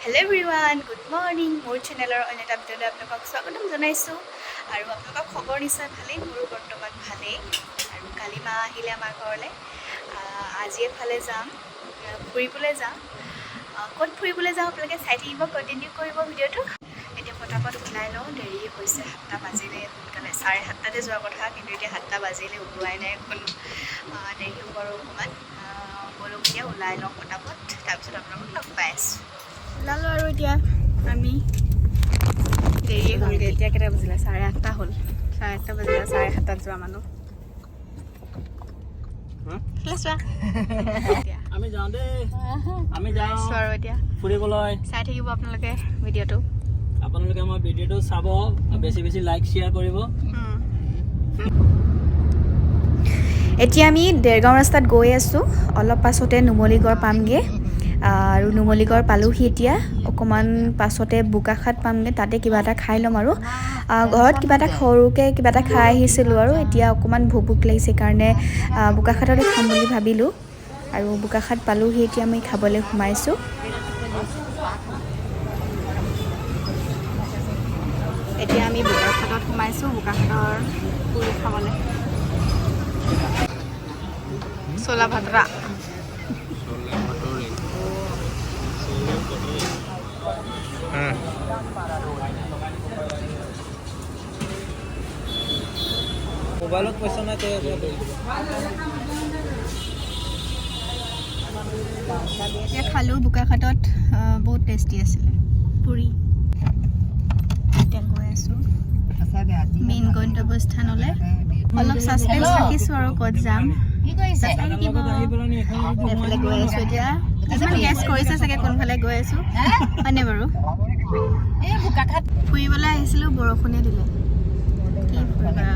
Hello everyone, good morning. More channel on এটা ভিডিওতে আপোনালোকক স্বাগতম জনাইছো আৰু আপোনালোকক খবৰ নিশ্চয় ভালেই মোৰো বৰ্তমান ভালেই আৰু কালি মা আহিলে আমাৰ ঘৰলৈ আজি এফালে যাম ফুৰিবলৈ যাম ক'ত ফুৰিবলৈ যাওঁ আপোনালোকে চাই থাকিব কন্টিনিউ কৰিব ভিডিওটো এতিয়া ফটাফট ওলাই লওঁ দেৰি হৈছে 7টা বাজিলে সোনকালে 7:30তে যোৱাৰ কথা কিন্তু এতিয়া 7টা বাজিলে ওলোৱাই নাই কোনো দেৰি হ'ব আৰু অকণমান বলক এতিয়া ওলাই লওঁ ফটাফট তাৰপিছত আপোনালোকক লগ পাই আছোঁ ওলালো আৰু এতিয়া আমি দেৰিয়ে হ'লগৈ এতিয়া কেইটা বাজিলে 8:30 হ'ল 8:30 বাজিলে 7:30 যোৱা মানুহ আমি যাওঁ দেই আমি যাওঁ আৰু এতিয়া ফুৰিবলৈ চাই থাকিব আপোনালোকে ভিডিঅ'টো আপোনালোকে আমাৰ ভিডিঅ'টো চাব বেছি বেছি লাইক শ্বেয়াৰ কৰিব এতিয়া আমি দেৰগাঁও ৰাস্তাত গৈ আছোঁ অলপ পাছতে নুমলীগড় পামগৈ আৰু নুমলীগড় পালোহি এতিয়া অকণমান পাছতে বোকাখাট পামগৈ তাতে কিবা এটা খাই ল'ম আৰু ঘৰত কিবা এটা সৰুকৈ কিবা এটা খাই আহিছিলোঁ আৰু এতিয়া অকণমান ভোক লাগিছে কাৰণে বোকাখাটতে খাম বুলি ভাবিলোঁ আৰু বোকাখাট পালোহি এতিয়া আমি খাবলৈ সোমাইছোঁ এতিয়া আমি বোকাখাটত সোমাইছোঁ বোকাখাটৰ পুৰি খাবলৈ চোলা ভাতৰা মোবাইলত পইচা নাই তই এতিয়া খালোঁ বোকাখাটত বহুত টেষ্টি আছিলে পুৰি এতিয়া গৈ আছোঁ মেইন গন্তব্যস্থানলৈ অলপ ছাছপেন্স ৰাখিছোঁ আৰু ক'ত যাম এইফালে গৈ আছোঁ এতিয়া কিছুমান গেছ কৰিছে চাগে কোনফালে গৈ আছোঁ হয়নে বাৰু ফুৰিবলৈ আহিছিলোঁ বৰষুণে দিলে কি ফুৰিবা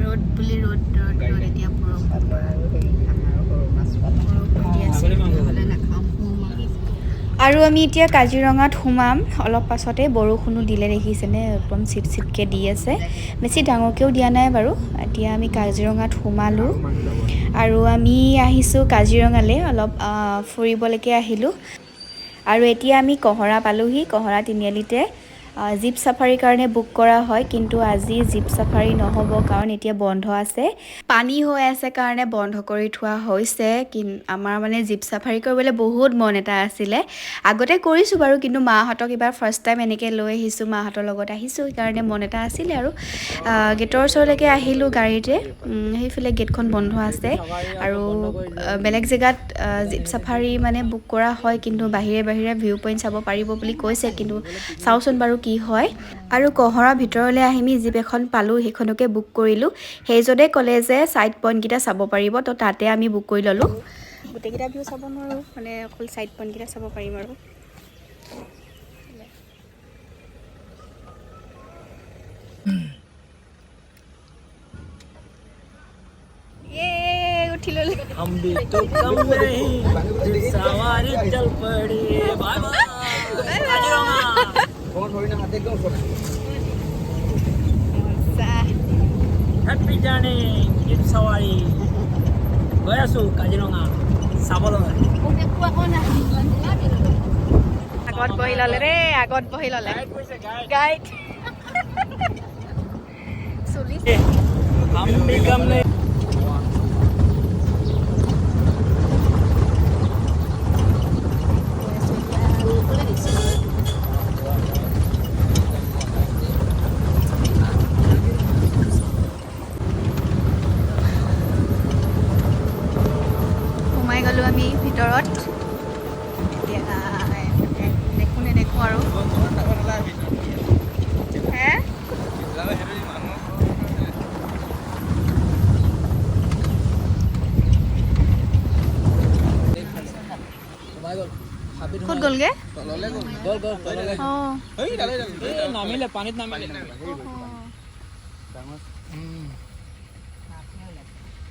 ৰ'দ বুলি ৰ'দ এতিয়া বৰষুণ আৰু আমি এতিয়া কাজিৰঙাত সোমাম অলপ পাছতে বৰষুণো দিলে দেখিছেনে একদম চিট চিটকৈ দি আছে বেছি ডাঙৰকৈও দিয়া নাই বাৰু এতিয়া আমি কাজিৰঙাত সোমালোঁ আৰু আমি আহিছোঁ কাজিৰঙালৈ অলপ ফুৰিবলৈকে আহিলোঁ আৰু এতিয়া আমি কহৰা পালোহি কহৰা তিনিআলিতে জীপ চাফাৰীৰ কাৰণে বুক কৰা হয় কিন্তু আজি জীপ চাফাৰী নহ'ব কাৰণ এতিয়া বন্ধ আছে পানী হৈ আছে কাৰণে বন্ধ কৰি থোৱা হৈছে আমাৰ মানে জীপ চাফাৰী কৰিবলৈ বহুত মন এটা আছিলে আগতে কৰিছোঁ বাৰু কিন্তু মাহঁতক এইবাৰ ফাৰ্ষ্ট টাইম এনেকৈ লৈ আহিছোঁ মাহঁতৰ লগত আহিছোঁ সেইকাৰণে মন এটা আছিলে আৰু গেটৰ ওচৰলৈকে আহিলোঁ গাড়ীতে সেইফালে গেটখন বন্ধ আছে আৰু বেলেগ জেগাত জীপ চাফাৰী মানে বুক কৰা হয় কিন্তু বাহিৰে ভিউ পইণ্ট চাব পাৰিব বুলি কৈছে কিন্তু চাওঁচোন বাৰু কি হয় আৰু কহৰা ভিতৰলৈ আমি জীপ এখন পালোঁ সেইখনকে বুক কৰিলোঁ সেইজনে ক'লে যে ছাইড পইণ্টকেইটা চাব পাৰিব তো তাতে আমি বুক কৰি ল'লোঁ গোটেইকেইটা ভিউ চাব নোৱাৰোঁ মানে অকল ছাইড পইণ্টকেইটা চাব পাৰিম আৰু उठी लो हम भी तो कम नहीं सवारी चल पड़ी बाय बाय काजीरंगा कौन थोड़ी ना हाथ एकदम सोना हैप्पी जर्नी जीप सवारी गय आसु काजीरंगा চাবলৈ আগত বহি ল'লে ৰে আগত বহি ল'লে গাইড চলিছে हम भी कम नहीं সোমাই গ'লোঁ আমি ভিতৰত এতিয়া দেখো নেদেখো আৰু হে ক'ত গ'লগৈ নামিলে পানীত নামিলে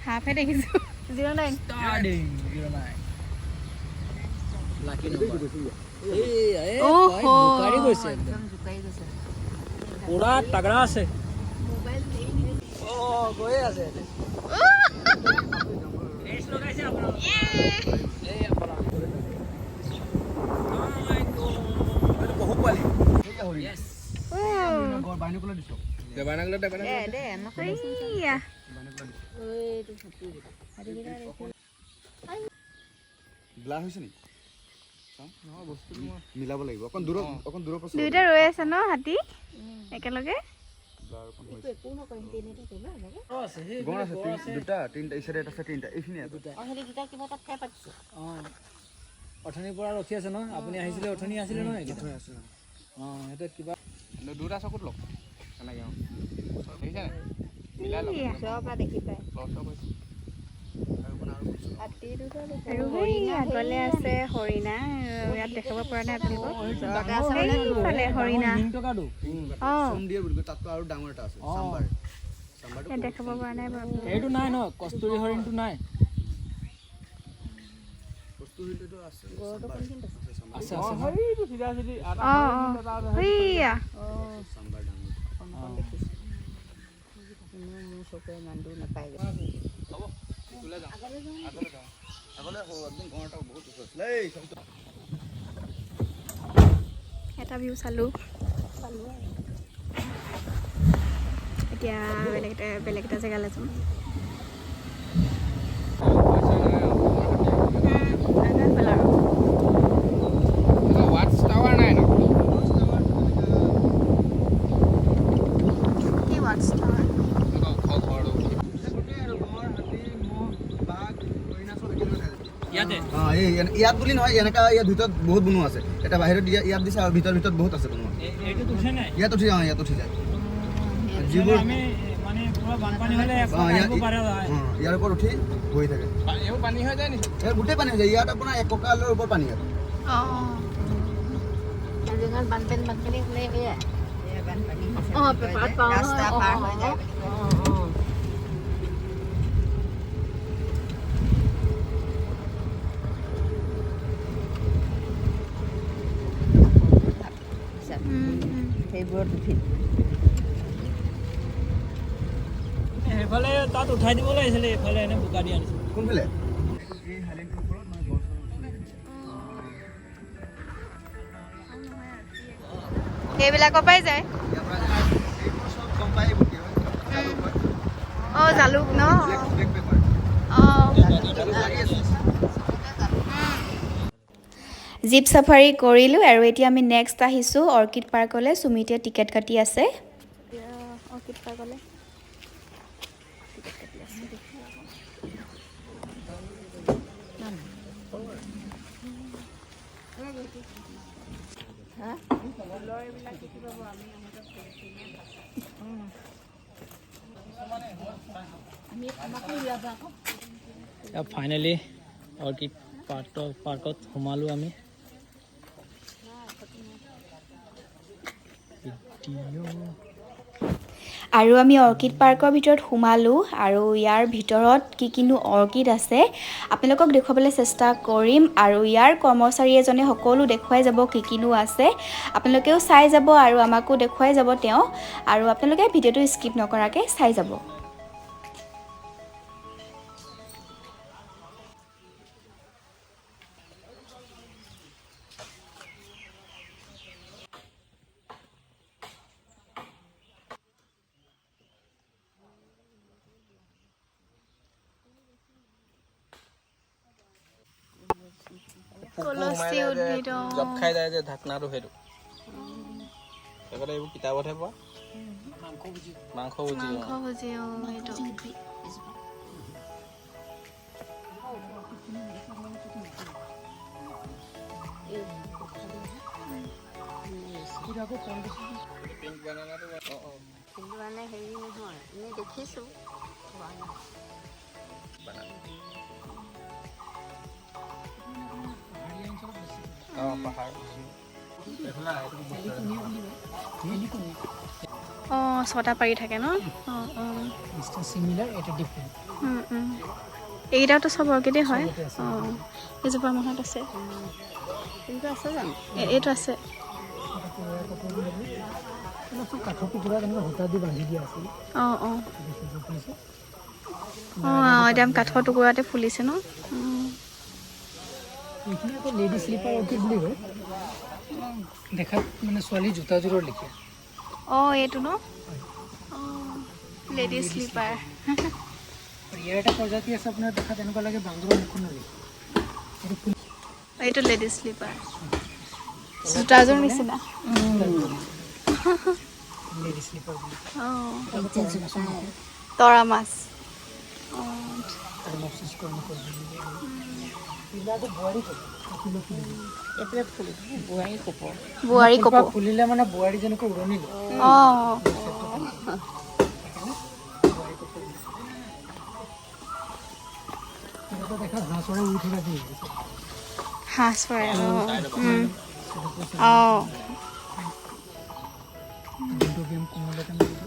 হাফহে দেখিছোঁ 09 লাকি নম্বৰ জোকাৰি গৈছে পুৰা তাগৰা আছে গৈয়ে আছে Yes. Oh. বাইনকুলাৰ দিছো দে বানাগলা দে বানাগলা দে আমাক Iya. এইটো ছপি গ্লাছ হৈছে নেকি নহয় বস্তুটো মিলাব লাগিব অকণ দূৰৰ পৰা দুইটা ৰৈ আছে ন হাতী একেলগে একো নকৰিম তেনেকৈ কৰিবা এনেকৈ আছে হে গণ আছে দুটা তিনিটা এই চাইডে আছে তিনিটা এইখিনি আছে হেৰি দুটা কিবা তাত খাই পাতিছোঁ অথনিৰ পৰা ৰখি আছে ন আপুনি আহিছিলে অথনি আছিলে ন এইটো আছে সেইটো কিবা দুটা চকুত লওক এনেকৈ দেখিছে মিলাই লওক ওচৰৰ পৰা দেখি পায় আৰু সেই আগলে আছে হৰিণা ইয়াত দেখাব পৰা নাই আপোনালোকক সেইফালে হৰিণা অঁ দিয়ে বুলি তাতকৈ আৰু ডাঙৰ এটা আছে চাম্বাৰ ইয়াত দেখাব পৰা নাই বাৰু এইটো নাই ন কস্তুৰী হৰিণটো নাই বস্তুটো আছে আছে আছে হৰিটো সিধা সিধি অঁ সেইয়া চাম্বাৰ ডাঙৰ মোৰ চকুৰে ইমান দূৰ নাপায় হ'ব তুলে যাওঁ আগলৈ যাওঁ আগলৈ একদম ঘৰটা বহুত ওচৰ আছিলে এই এটা ভিউ চালোঁ এতিয়া বেলেগ এটা জেগালৈ যাম ৱাটছ টাৱাৰ নাই ন কি ৱাটছ টাৱাৰ ইয়াতে ইয়াত বুলি নহয় এনেকা ইয়াত ভিতৰত বহুত বনোৱা আছে এটা বাহিৰত ইয়াত দিছে আৰু ভিতৰত বহুত আছে বনোৱা এইটো উঠে নাই ইয়াত উঠি যাওঁ ইয়াত উঠি যায় যিবোৰ আমি মানে পুৰা বানপানী হ'লে আহিব পাৰে ইয়াৰ ওপৰত উঠি বহি থাকে এইবোৰ পানী হৈ যায় নেকি ইয়াত গোটেই পানী হৈ যায় ইয়াত আপোনাৰ এক কঁকালৰ ওপৰত পানী ইয়াত কাজিৰঙাত বানপানী হ'লে এয়া বানপানী অঁ পেপাৰত পাওঁ ৰাস্তা পাৰ হৈ যায় সেইবোৰত উঠি সেইফালে তাত উঠাই দিব লাগিছিলে এইফালে এনে বোকা দি আনিছে কোনফালে সেইবিলাকৰ পৰাই যায় অঁ জালুক ন অঁ জীপ চাফাৰী কৰিলোঁ আৰু এতিয়া আমি নেক্সট আহিছোঁ অৰ্কিড পাৰ্কলৈ সুমিতে টিকেট কাটি আছে অৰ্কিড পাৰ্কলৈ ফাইনেলি অৰ্কিড পাৰ্কত সোমালোঁ আমি আৰু আমি অৰ্কিড পাৰ্কৰ ভিতৰত সোমালোঁ আৰু ইয়াৰ ভিতৰত কিনো অৰ্কিড আছে আপোনালোকক দেখুৱাবলৈ চেষ্টা কৰিম আৰু ইয়াৰ কৰ্মচাৰী এজনে সকলো দেখুৱাই যাব কিনো আছে আপোনালোকেও চাই যাব আৰু আমাকো দেখুৱাই যাব তেওঁ আৰু আপোনালোকে ভিডিঅ'টো স্কিপ নকৰাকৈ চাই যাব তুলসী উদ্ভিদ জব খাই যায় যে ঢাকনাটো সেইটো সেইকাৰণে এইবোৰ কিতাপতহে পোৱা মাংস ভুজি সেইটো কিন্তু মানে হেৰি নহয় এনেই দেখিছোঁ অঁ ছটা পাৰি থাকে ন অঁ অঁ এইকেইটাতো চব অৰ্কিডেই হয় অঁ এজোপা মনত আছে কিন্তু আছে জানো এইটো আছে অঁ অঁ অঁ একদম কাঠৰ টুকুৰাতে ফুলিছে ন দেখাত মানে ছোৱালী জোতাযোৰৰ লেখীয়া অঁ এইটো ন অঁ লেডিজ স্লিপাৰ আৰু ইয়াৰ এটা প্ৰজাতি আছে আপোনাৰ দেখাত এনেকুৱা লাগে বান্দৰৰ মুখনৰ লেখীয়া এইটো লেডিজ স্লিপাৰ জোতাযোৰ নিচিনা লেডি স্লিপাৰ বুলি অঁ Itu juga. তৰা মাছ আৰু মফচিছ কৰ্ম কৰিব পিলাটো বোৱাৰী কৰে kilo kilo Itu pun buai kupu. বোৱাৰী কপৌ ফুলিলে মানে বোৱাৰী যেনেকৈ উৰণি লয় অঁ এটা দেখা ঘাঁহ চৰাই উৰি থকা দেই হাঁহ চৰাই অঁ যোনটো গেম কোমলতে মাৰিব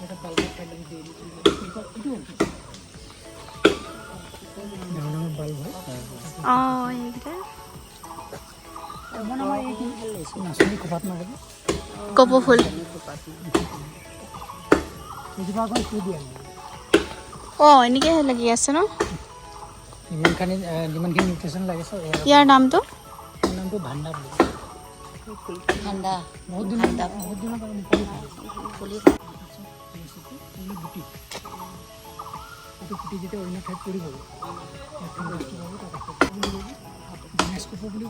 এটা বাল্বৰ পাই লাগি দেৰি ডাঙৰ ডাঙৰ বাল্ব হয় অঁ এইকেইটা মানে আমাৰ এই নাচনী খোপাত মাৰে কপৌ ফুল কেতিয়াবা আকৌ থৈ দিয়ে অঁ এনেকৈ লাগি আছে ন যিমানখিনি নিউট্ৰিশ্যন লাগে চব ইয়াৰ নামটো ইয়াৰ নামটো ভাণ্ডা বুলি Handa. বহুত দিন বহুত দিনৰ পৰা Kulit. গুটি এইটো গুটি যেতিয়া অন্য ঠাইত পৰিব গণেশ কপৌ বুলি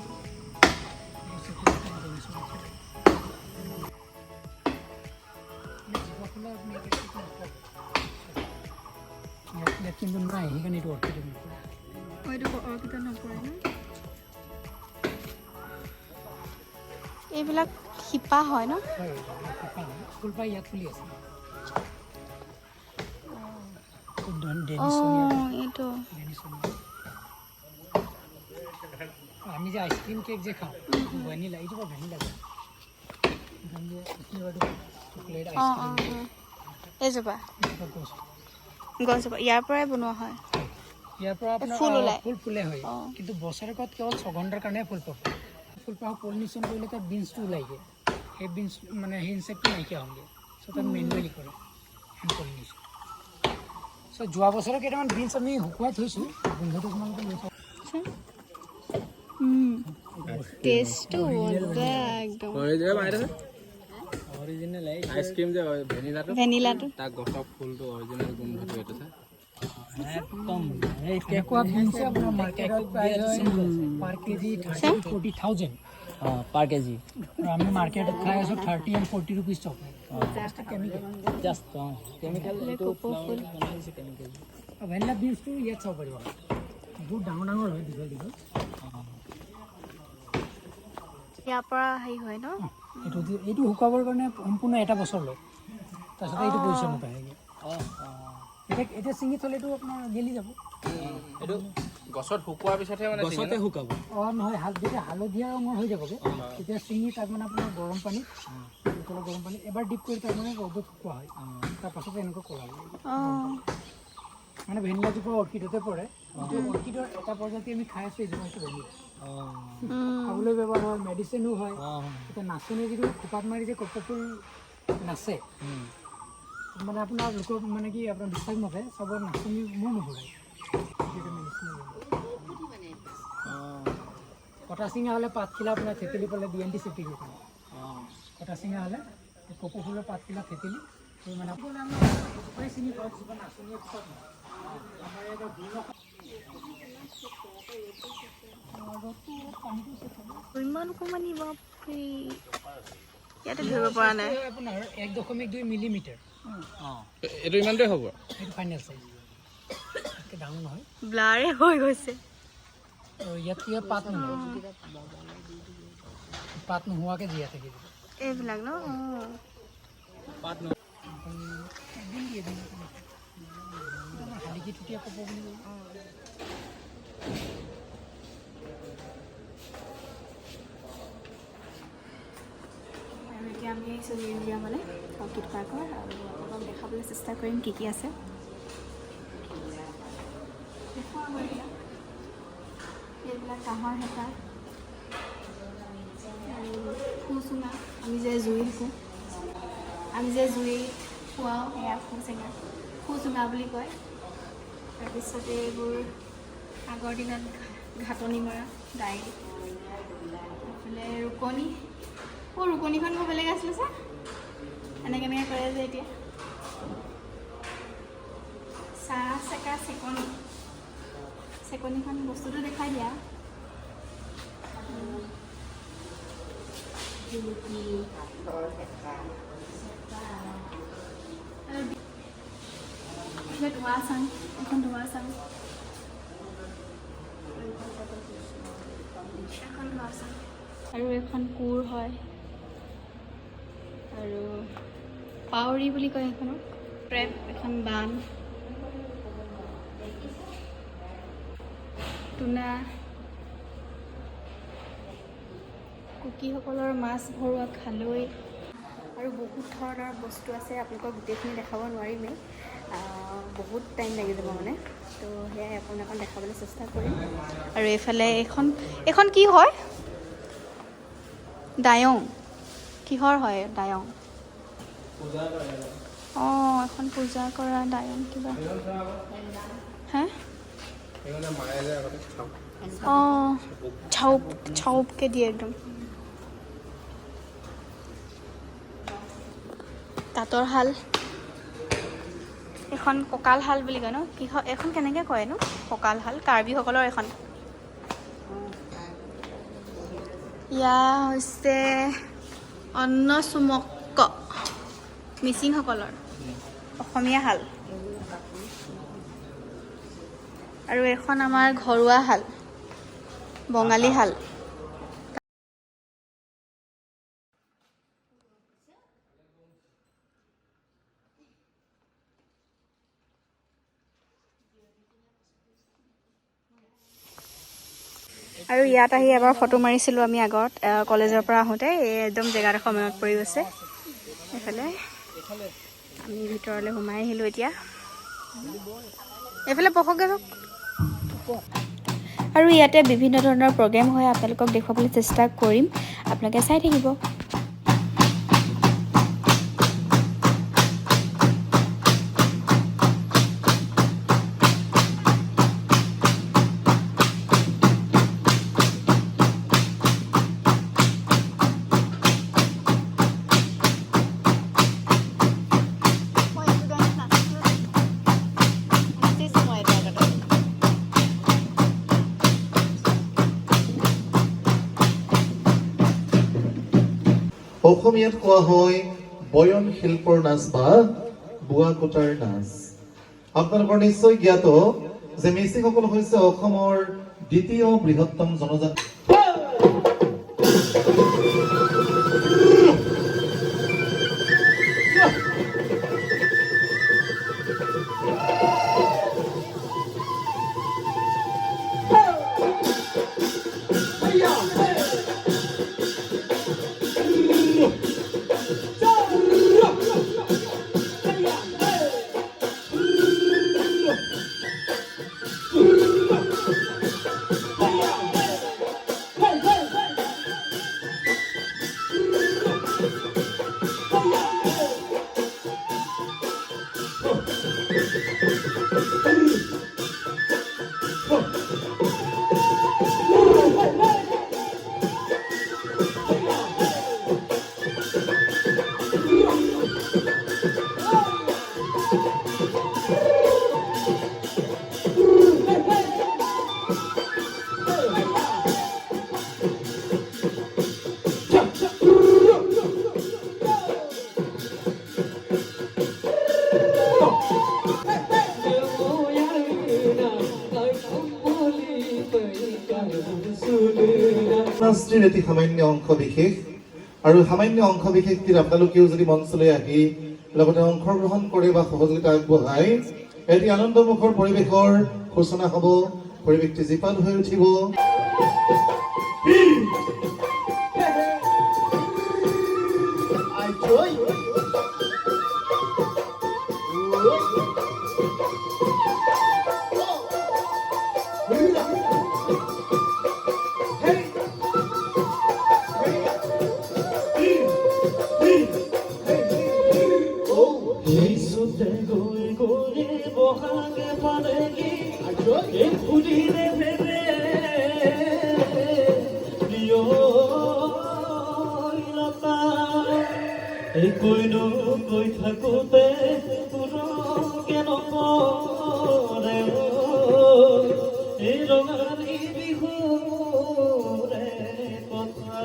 ইয়াত কিন্তু নাই সেইকাৰণে এইটো অৰ্কিড এইবিলাক শিপা হয় ন ফুল পাই ইয়াত ফুলি আছে অঁ এইটো আমি যে আইচক্ৰীম কেক যে খাওঁ ভেনিলা এইটো পৰা ভেনিলা চকলেট অঁ আইচক্ৰীম অঁ এইজোপা গছজোপা ইয়াৰ পৰাই বনোৱা হয় ইয়াৰ পৰা আপোনাৰ ফুল ওলায়। ফুল ফুলে হয় অঁ। কিন্তু বছৰেকত কেৱল 6 ঘণ্টাৰ কাৰণে ফুল পাব ফুল পাব পলিনেশ্যন কৰিলে তাত বিনছটো ওলাইগে সেই বিনছ মানে সেই ইনচেক্টটো নাইকিয়া হ'লগৈ চ' তাত মেনুৱেলি কৰে হেণ্ড পলিনেশ্যন চ' যোৱা বছৰৰ কেইটামান বিনছ আমি শুকুৱাই থৈছোঁ গোন্ধটো তোমালোকে লৈ চাওক টেষ্টটো মজা একদম অৰিজিনেল আইচক্ৰীম যে ভেনিলাটো ভেনিলাটো তাৰ গছৰ ফুলটো অৰিজিনেল গোন্ধটো এইটো একদম এনেকুৱা বিনছে আপোনাৰ মাৰ্কেটত প্ৰাইচ হয় পাৰ কেজি 30,000 পাৰ কেজি আৰু আমি মাৰ্কেটত খাই আছোঁ 30 and 40 ৰুপিজ চব কেমিকেল জাষ্ট কেমিকেল এইটো ফ্লাৱাৰ বনাইছে কেমিকেল ভেনিলা বিনছটো ইয়াত চাব পাৰিব বহুত ডাঙৰ ডাঙৰ হয় দীঘল দীঘল ইয়াৰ পৰা হেৰি হয় ন এইটো শুকাবৰ কাৰণে সম্পূৰ্ণ এটা বছৰ লয় তাৰপিছত এইটো পজিশ্যনত আহেগৈ এতিয়া ছিঙি থ'লে এইটো আপোনাৰ গেলি যাব এইটো গছত শুকোৱাৰ পিছতহে মানে গছতে শুকাব নহয় যেতিয়া হালধীয়া ৰঙৰ হৈ যাবগৈ তেতিয়া ছিঙি তাক মানে আপোনাৰ গৰম পানীত এবাৰ ডিপ কৰি তাক মানে ৰ'দত শুকোৱা হয় তাৰপাছতে এনেকুৱা কৰা হয় অঁ মানে ভেনিলা জোপা অৰ্কিডতে পৰে অৰ্কিডৰ এটা প্ৰজাতি আমি খাই আছোঁ এইজোপা হৈছে ভেনিলা খাবলৈ ব্যৱহাৰ হয় মেডিচিনো হয় এতিয়া নাচনী যিটো খোপাত মাৰি যে কপৌ ফুল নাচে মানে আপোনাৰ লোকৰ মানে কি আপোনাৰ বিশ্বাস মতে চবৰ নাচনী মোৰ নুফুৰে কটা চিঙা হ'লে পাতখিলা আপোনাৰ থেতেলি পেলাই DNT চেপি দিয়ে কটা চিঙা হ'লে কপৌ ফুলৰ পাতখিলা থেতেলি সেই মানে চিনি পাওঁ কিছুমান নাচনীয়ে খোপাত আমাৰ ইমান অকণমানি বাপৰে ইয়াতে ধৰিব পৰা নাই আপোনাৰ 1.2 মিলিমিটাৰ এইটো ইমানটোৱে হ'ব এইটো ফাইনেল চাইজ ডাঙৰ নহয় ব্লাৰে হৈ গৈছে আৰু ইয়াত কি পাত নহয় পাত নোহোৱাকৈ জীয়াই থাকিব এইবিলাক ন পাত শালিকি টুটীয়া কপৌ বুলি কয় আৰু এতিয়া আমি আহিছোঁ ইণ্ডিয়া মানে অৰ্কিড পাৰ্কৰ আৰু অলপ দেখাবলৈ চেষ্টা কৰিম কি কি আছে এইবিলাক কাঁহৰ হেতা আৰু ফুচুঙা আমি যে জুই শিকোঁ আমি যে জুইত খুৱাওঁ সেয়া ফুচুঙা বুলি কয় তাৰপিছতে এইবোৰ আগৰ দিনত ঘাটনি মৰা দাইল এইফালে ৰুকনি ৰুকনিখন মোৰ বেলেগ আছিলে ছাৰ এনেকৈ কৰে যে এতিয়া চাহ চেকা চেকনিখন বস্তুটো দেখাই দিয়া ধোৱা চাং এখন ধোৱা চাং আৰু এখন কোৰ হয় আৰু পাউৰি বুলি কয় সেইখনক ট্ৰেপ এখন বান টুনা কুকিসকলৰ মাছ ভৰোৱা খালৈ আৰু বহুত ধৰণৰ বস্তু আছে আপোনালোকক গোটেইখিনি দেখাব নোৱাৰিমেই বহুত টাইম লাগি যাব মানে তো সেয়াই আপোনাক দেখাবলৈ চেষ্টা কৰিম আৰু এইফালে এইখন কি হয় দায়ং কিহৰ হয় দায়ং অঁ এখন পূজা কৰা দায়ং কিবা হে অঁ চাউপকৈ দিয়ে একদম তাঁতৰ শাল এখন কঁকাল শাল বুলি কয় ন এখন কেনেকৈ কয় ন কঁকাল শাল কাৰ্বিসকলৰ এখন ইয়া হৈছে অন্নচুমক মিচিংসকলৰ অসমীয়া শাল আৰু এখন আমাৰ ঘৰুৱা শাল বঙালী শাল আৰু ইয়াত আহি এবাৰ ফটো মাৰিছিলোঁ আমি আগত কলেজৰ পৰা আহোঁতে একদম জেগাডোখৰ মনত পৰি গৈছে এইফালে আমি ভিতৰলৈ সোমাই আহিলোঁ এতিয়া এইফালে পঢ়কগৈ যাওক আৰু ইয়াতে বিভিন্ন ধৰণৰ প্ৰগ্ৰেম হয় আপোনালোকক দেখুৱাবলৈ চেষ্টা কৰিম আপোনালোকে চাই থাকিব অসমীয়াত কোৱা হয় বয়ন শিল্পৰ নাচ বা বোৱা কটাৰ নাচ আপোনালোকৰ নিশ্চয় জ্ঞাত যে মিচিংসকল হৈছে অসমৰ দ্বিতীয় বৃহত্তম জনজাতি নাচটিৰ এটি সামান্য অংশ বিশেষ আৰু সামান্য অংশ বিশেষটিৰ আপোনালোকেও যদি মঞ্চলৈ আহি লগতে অংশগ্ৰহণ কৰে বা সহযোগিতা আগবঢ়ায় এটি আনন্দমুখৰ পৰিৱেশৰ সূচনা হ'ব পৰিৱেশটি জীপাল হৈ উঠিব কৈনো কৈ থাকোতে কেন পৰে এই ৰঙালী বিহুৰে কথা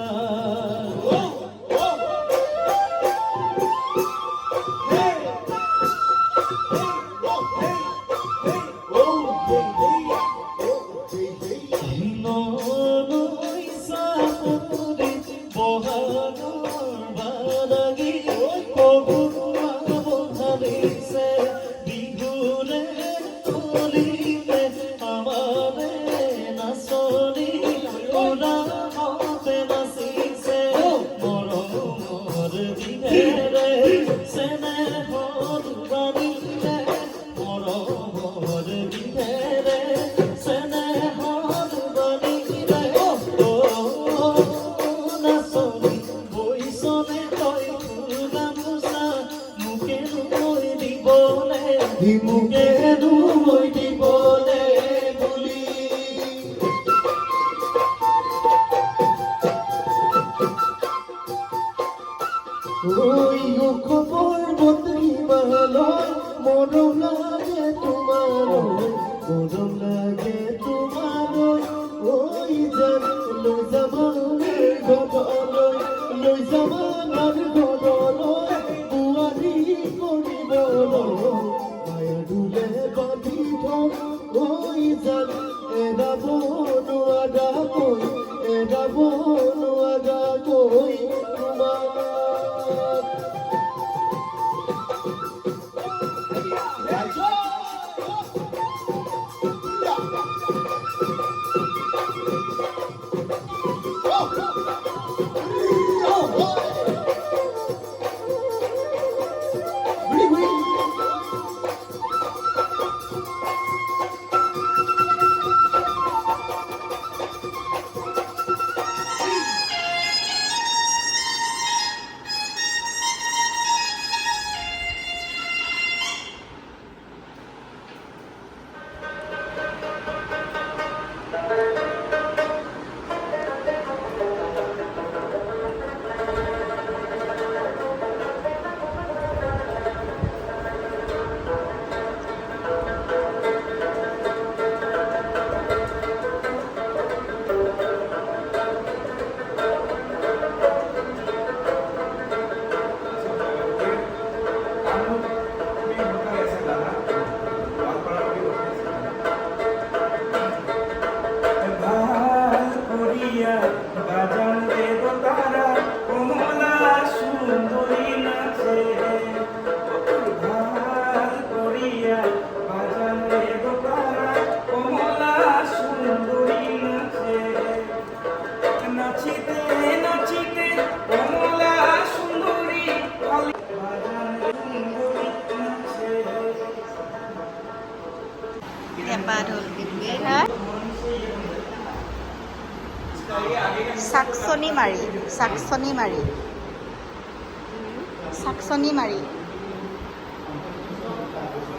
চাকচনি মাৰি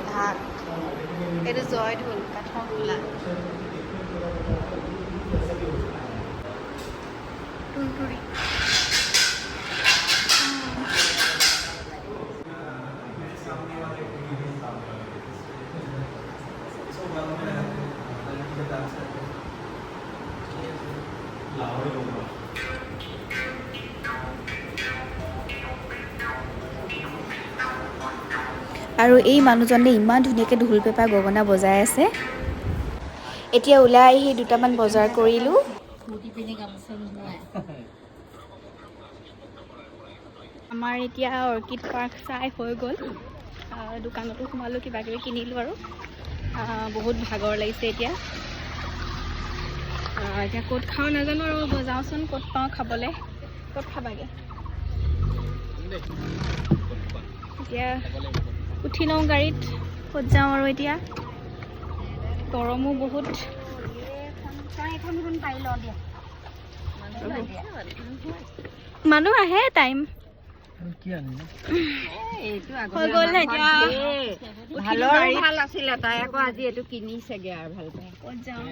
ঢাক এইটো জয় ঢোল কাঠৰ খোলা টুনটুৰি আৰু এই মানুহজনে ইমান ধুনীয়াকৈ ঢোল পেঁপা গগনা বজাই আছে এতিয়া ওলাই আহি দুটামান বজাৰ কৰিলোঁ আমাৰ এতিয়া অৰ্কিড পাৰ্ক চাই হৈ গ'ল দোকানতো সোমালোঁ কিবা কিবি কিনিলোঁ আৰু বহুত ভাগৰ লাগিছে এতিয়া এতিয়া ক'ত খাওঁ নাজানো আৰু যাওঁচোন ক'ত পাওঁ খাবলৈ ক'ত খাবাগে এতিয়া উঠি লওঁ গাড়ীত ক'ত যাওঁ আৰু এতিয়া গৰমো বহুত মানুহ আহে টাইম ভাল আছিলে তাই আকৌ আজি এইটো কিনিছেগে আৰু ভাল পাই ক'ত যাওঁ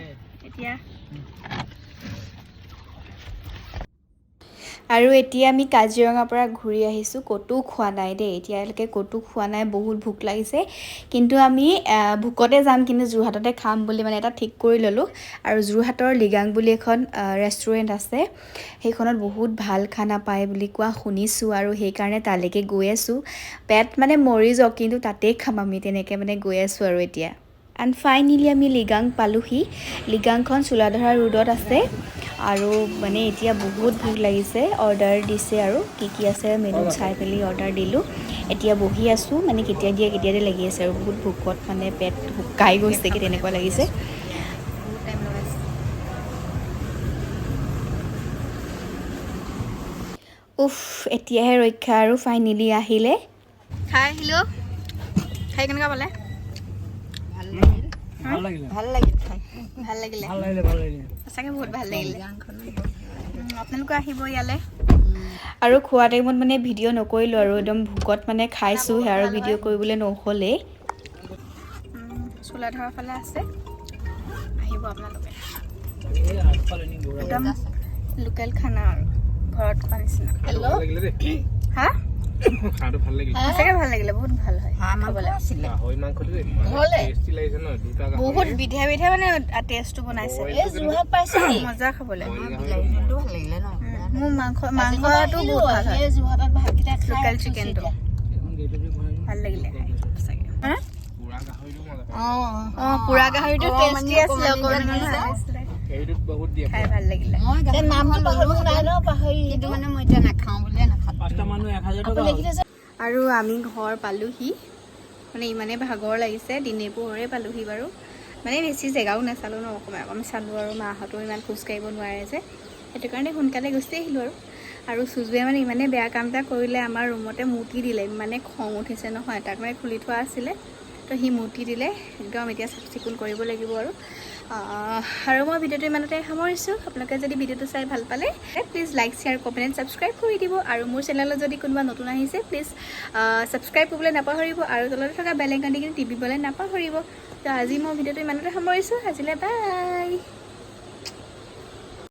এতিয়া আৰু এতিয়া আমি কাজিৰঙাৰ পৰা ঘূৰি আহিছোঁ, ক'তো খোৱা নাই দেই, এতিয়ালৈকে ক'তো খোৱা নাই, বহুত ভোক লাগিছে। কিন্তু আমি ভোকতে যাম, কিন্তু যোৰহাটতে খাম বুলি মানে এটা ঠিক কৰি ল'লোঁ। আৰু যোৰহাটৰ লিগাং বুলি এখন ৰেষ্টুৰেণ্ট আছে, সেইখনত বহুত ভাল খানা পায় বুলি কোৱা শুনিছোঁ, আৰু সেইকাৰণে তালৈকে গৈ আছোঁ। পেট মানে মৰি যাওক, কিন্তু তাতেই খাম আমি, তেনেকৈ মানে গৈ আছোঁ আৰু এতিয়া। এণ্ড ফাইনেলি আমি লিগাং পালোহি। লিগাংখন চোলাধৰা ৰোডত আছে। আৰু মানে এতিয়া বহুত ভোক লাগিছে, অৰ্ডাৰ দিছে আৰু কি আছে মেনুত চাই পেলি অৰ্ডাৰ দিলোঁ। এতিয়া বহি আছোঁ, মানে কেতিয়া দিয়ে লাগি আছে, আৰু বহুত ভোকত মানে পেট শুকাই গৈছেগৈ তেনেকুৱা লাগিছে। বহুত টাইম লগাইছে। উফ, এতিয়াহে ৰক্ষা আৰু ফাইনেলি আহিলে। খাই আহিলোঁ, খাই কেনেকুৱা পালে? ভাল লাগিলে ভাল লাগিল খাই, ভাল লাগিলে সঁচাকৈ বহুত ভাল লাগিলে। আপোনালোকে আহিব ইয়ালৈ। আৰু খোৱা টাইমত মানে ভিডিঅ' নকৰিলোঁ, আৰু একদম ভোকত মানে খাইছোঁহে, আৰু ভিডিঅ' কৰিবলৈ নহ'লেই। চোলাধৰাৰ ফালে আছে, আহিব আপোনালোকে। একদম লোকেল খানা আৰু ঘৰত খোৱা নিচিনা। হা খানাটো ভাল লাগিলে, সঁচাকৈ ভাল লাগিলে, বহুত ভাল হয় খাবলৈ। গাহৰি মাংসটো টেষ্টি লাগিছে ন, দুটা বহুত বিধে মানে টেষ্টটো বনাইছে, মজা খাবলৈ। মোৰ মাংসটো বহুত ভাল হয়, লোকেল চিকেনটো ভাল লাগিলে সঁচাকৈ। পুৰা গাহৰিটো টেষ্টি আছিলে, সেইটোত বহুত দিয়ে। খাই ভাল লাগিলে। কিন্তু মানে মই এতিয়া নাখাওঁ বুলিয়ে নাখাওঁ। 5টা মানুহ 1000 টকা হ'ল। আৰু আমি ঘৰ পালোহি, মানে ইমানেই ভাগৰ লাগিছে, দিনে পোহৰে পালোহি বাৰু। মানে বেছি জেগাও নাচালোঁ ন, অকণমান চালোঁ, আৰু মাহঁতো ইমান খোজকাঢ়িব নোৱাৰে যে, সেইটো কাৰণে সোনকালে গুচি আহিলোঁ। আৰু চুজুৱে মানে ইমানেই বেয়া কাম এটা কৰিলে, আমাৰ ৰুমতে মুতি দিলে, ইমানে খং উঠিছে নহয়, তাক মানে খুলি থোৱা আছিলে, তো সি মুতি দিলে একদম। এতিয়া চাফ চিকুণ কৰিব লাগিব আৰু মই ভিডিঅ'টো ইমানতে সামৰিছোঁ। আপোনালোকে যদি ভিডিঅ'টো চাই ভাল পালে please like, share, comment, subscribe কৰি দিব। আৰু মোৰ চেনেলত যদি কোনোবা নতুন আহিছে প্লিজ ছাবস্ক্ৰাইব কৰিবলৈ নাপাহৰিব, আৰু তলতে থকা বেল আইকনটো টিপিবলৈ নাপাহৰিব। তো আজি মই ভিডিঅ'টো ইমানতে সামৰিছোঁ, আজিলৈ বাই।